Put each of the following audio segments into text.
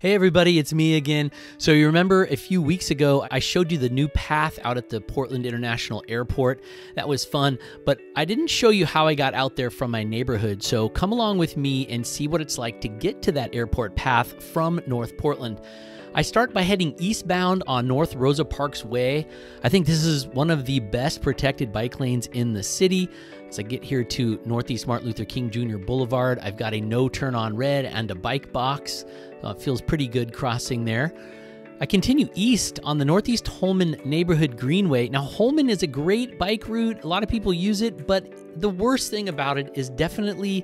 Hey everybody, it's me again. So you remember a few weeks ago, I showed you the new path out at the Portland International Airport. That was fun, but I didn't show you how I got out there from my neighborhood. So come along with me and see what it's like to get to that airport path from North Portland. I start by heading eastbound on North Rosa Parks Way. I think this is one of the best protected bike lanes in the city. As I get here to Northeast Martin Luther King Jr. Boulevard, I've got a no turn on red and a bike box. It feels pretty good crossing there. I continue east on the Northeast Holman Neighborhood Greenway. Now, Holman is a great bike route. A lot of people use it, but the worst thing about it is definitely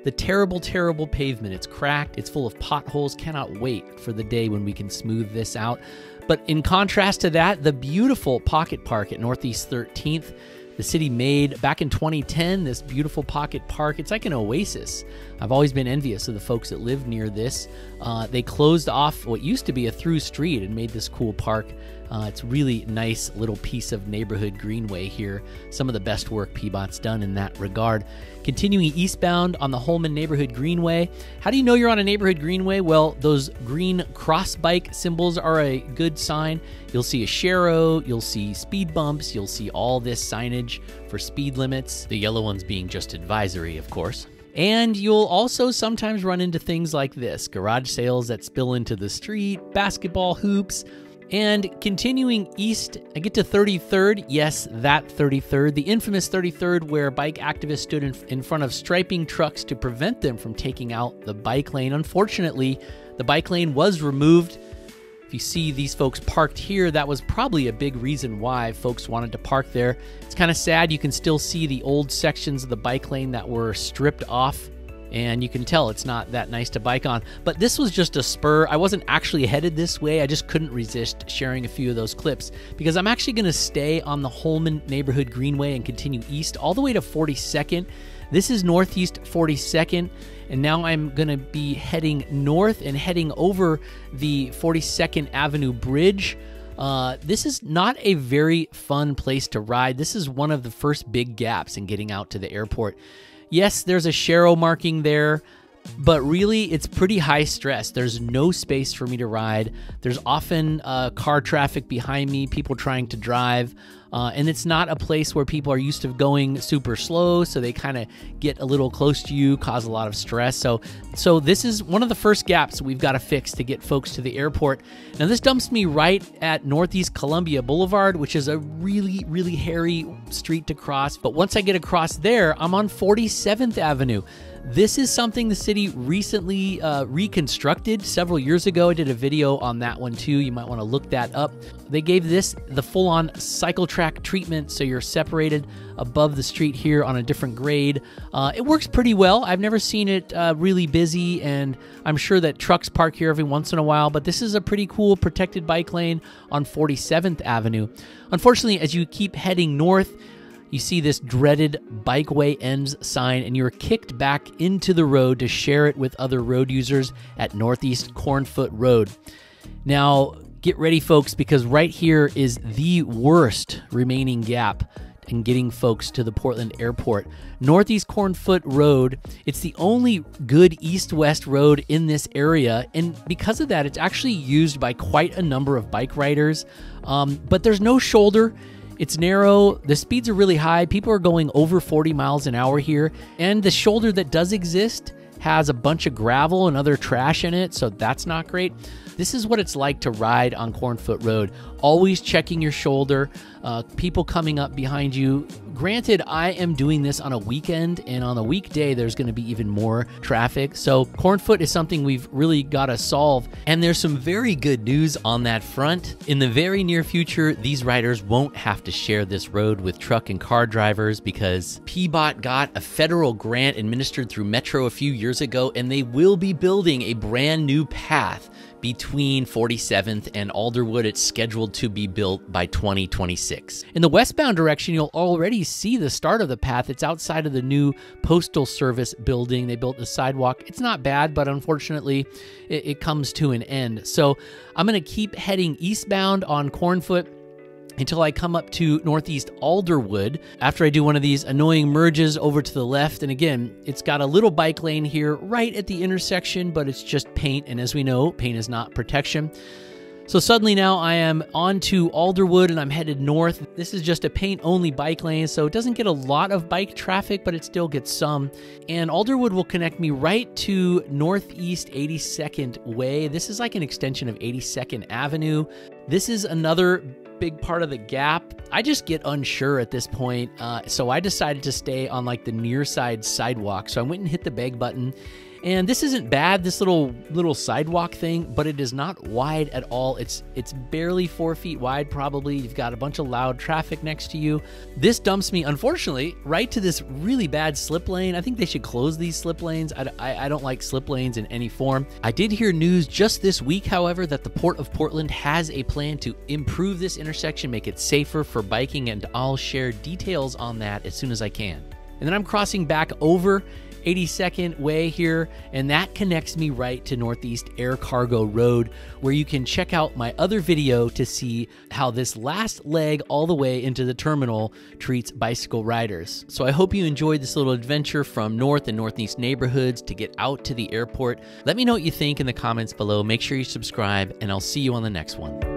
the terrible, terrible pavement. It's cracked. It's full of potholes. Cannot wait for the day when we can smooth this out. But in contrast to that, the beautiful Pocket Park at Northeast 13th. The city made back in 2010 this beautiful pocket park. It's like an oasis. I've always been envious of the folks that live near this. They closed off what used to be a through street and made this cool park. It's really nice little piece of neighborhood greenway here. Some of the best work PBOT's done in that regard. Continuing eastbound on the Holman Neighborhood Greenway. How do you know you're on a neighborhood greenway? Well, those green cross bike symbols are a good sign. You'll see a sharrow, you'll see speed bumps, you'll see all this signage for speed limits. The yellow ones being just advisory, of course. And you'll also sometimes run into things like this: garage sales that spill into the street, basketball hoops. And continuing east, I get to 33rd. Yes, that 33rd, the infamous 33rd, where bike activists stood in front of striping trucks to prevent them from taking out the bike lane. Unfortunately, the bike lane was removed. If you see these folks parked here, that was probably a big reason why folks wanted to park there. It's kind of sad. You can still see the old sections of the bike lane that were stripped off, and you can tell it's not that nice to bike on. But this was just a spur. I wasn't actually headed this way. I just couldn't resist sharing a few of those clips because I'm actually going to stay on the Holman Neighborhood Greenway and continue east all the way to 42nd. This is Northeast 42nd, and now I'm going to be heading north and heading over the 42nd Avenue Bridge. This is not a very fun place to ride. This is one of the first big gaps in getting out to the airport. Yes, there's a sharrow marking there, but really it's pretty high stress. There's no space for me to ride. There's often car traffic behind me, people trying to drive, and it's not a place where people are used to going super slow, so they kind of get a little close to you, cause a lot of stress. So this is one of the first gaps we've got to fix to get folks to the airport. Now this dumps me right at Northeast Columbia Boulevard, which is a really, really hairy street to cross. But once I get across there, I'm on 47th Avenue. This is something the city recently reconstructed several years ago. I did a video on that one too. You might want to look that up. They gave this the full-on cycle track treatment, so you're separated above the street here on a different grade. It works pretty well. I've never seen it really busy, and I'm sure that trucks park here every once in a while, but this is a pretty cool protected bike lane on 47th Avenue. Unfortunately, as you keep heading north, you see this dreaded bikeway ends sign, and you're kicked back into the road to share it with other road users at Northeast Cornfoot Road. Now, get ready, folks, because right here is the worst remaining gap in getting folks to the Portland Airport. Northeast Cornfoot Road, it's the only good east-west road in this area, and because of that, it's actually used by quite a number of bike riders, but there's no shoulder. It's narrow, the speeds are really high, people are going over 40 miles an hour here, and the shoulder that does exist has a bunch of gravel and other trash in it, so that's not great. This is what it's like to ride on Cornfoot Road. Always checking your shoulder, people coming up behind you. Granted, I am doing this on a weekend, and on a weekday, there's going to be even more traffic. So Cornfoot is something we've really got to solve, and there's some very good news on that front. In the very near future, these riders won't have to share this road with truck and car drivers because PBOT got a federal grant administered through Metro a few years ago, and they will be building a brand new path between 47th and Alderwood. It's scheduled to be built by 2026. In the westbound direction, you'll already see the start of the path. It's outside of the new Postal Service building. They built the sidewalk. It's not bad, but unfortunately, it comes to an end. So I'm going to keep heading eastbound on Cornfoot. until I come up to Northeast Alderwood after I do one of these annoying merges over to the left. And again, it's got a little bike lane here right at the intersection, but it's just paint. And as we know, paint is not protection. So suddenly now I am on to Alderwood and I'm headed north. This is just a paint-only bike lane, so it doesn't get a lot of bike traffic, but it still gets some. And Alderwood will connect me right to Northeast 82nd Way. This is like an extension of 82nd Avenue. This is another big part of the Gap. I just get unsure at this point, so I decided to stay on like the near side sidewalk. So I went and hit the bag button. And this isn't bad, this little sidewalk thing, but it is not wide at all. It's barely 4 feet wide, probably. You've got a bunch of loud traffic next to you. This dumps me, unfortunately, right to this really bad slip lane. I think they should close these slip lanes. I don't like slip lanes in any form. I did hear news just this week, however, that the Port of Portland has a plan to improve this intersection, make it safer for biking, and I'll share details on that as soon as I can. And then I'm crossing back over 82nd Way here, and that connects me right to Northeast Air Cargo Road, where you can check out my other video to see how this last leg all the way into the terminal treats bicycle riders. So I hope you enjoyed this little adventure from North and Northeast neighborhoods to get out to the airport. Let me know what you think in the comments below. Make sure you subscribe, and I'll see you on the next one.